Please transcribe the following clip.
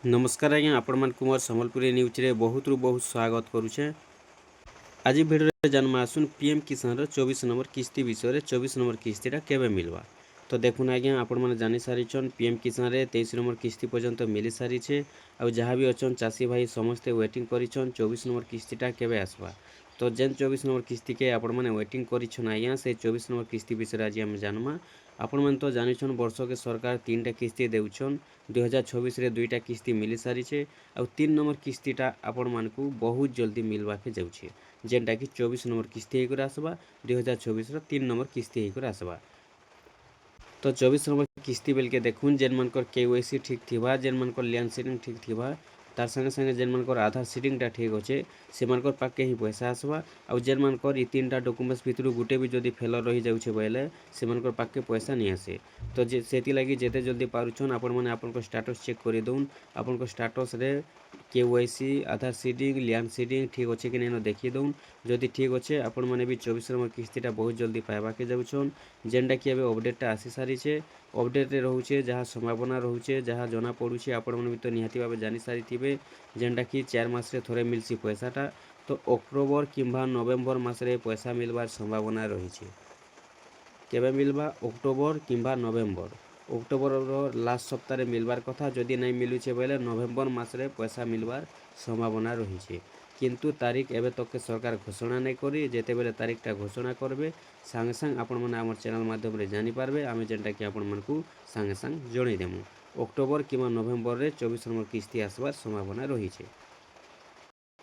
नमस्कार आज्ञा आपण मानकु मोर संबलपुरी न्यूज रे बहुत रु बहुत स्वागत करुछे। आज भिडियो रे जन्म आसुन पीएम किसान रो 24 नंबर किस्ती विषय रे 24 नंबर किस्तीटा केबे मिलवा। तो देखुन आज्ञा आपण माने जानि सारिछन पीएम किसान रे 23 नंबर किस्ती पर्यंत मिली सारिछे। आ जहाँ भी अछन चासी भाई समस्ते वेटिंग करिछन 24 नंबर किस्तीटा केबे आसवा। तो जेन 24 नंबर किस्ती के आपण माने वेटिंग करिछन आज्ञा से 24 नंबर किस्ती विषय आज हम जानमा। आपण माने तो जानिछन वर्ष के सरकार 3टा किस्ती देउछन 2026 रे 2टा किस्ती मिली सारिछे। आ 3 नंबर किस्तीटा आपण मानकु बहुत जल्दी मिलवा के जाउछे जेनटा कि 24 नंबर किस्ती होकर आसवा 2026 रो 3 नंबर किस्ती होकर आसवा। तो 24 नंबर किस्ती बेल के देखुन जेन मनकर केवाईसी ठीक थिबा जेन मनकर लैंड सीडिंग ठीक थिबा तार संगे संगे जेन मनकर आधार सीडिंगटा ठीक अच्छे से मनकर पाके ही पैसा आसवा। आउ जेन मनकर ई 3टा डॉक्यूमेंट्स भितर गुटे भी जदि फेल रही जाउछे बोले से मनकर पाके पैसा नहीं आसे। तो जे सेति लागि जेते जल्दी पारुछन आपण माने आपनको स्टेटस चेक करि दउन। आपनको स्टेटस रे केवाईसी आधार सीडिंग लैंड सीडिंग ठीक अच्छे कि नहीं देखि दउन। जदि ठीक अच्छे आपण माने भी 24 नंबर किस्तीटा बहुत जल्दी पाइबा के जाउछन जेनटा कि एबे अपडेटटा आसी सारिछे। अपडेट रे रहउछे जहाँ संभावना रहउछे जहाँ जना पड़ुछे आपण माने भी तो निहाती भाबे जानि सारिथिबे जेनटा कि 4 मास रे थोरे मिलसी पैसाटा। तो अक्टोबर किंबा नवेम्बर मास रे पैसा मिलबार संभावना रहिछे। केबे मिलबा अक्टोबर किंबा नवेम्बर अक्टोबर लास्ट सप्ताह रे मिलबार कथा जदि नहीं मिलुछे बोले नवेम्बर मास रे पैसा मिलबार संभावना रहिछे। किंतु तारीख एबे तक के सरकार घोषणा नहीं करी जेते बेले तारीखटा घोषणा करबे सांगे सांग आपण माने हमर चैनल माध्यम रे जानि पारबे आमे जेनटा कि आपण मानकु सांगे सांग जणै देमु। अक्टोबर किंबा नवेम्बर रे 24 नंबर किस्ती आसबार संभावना रहिछे।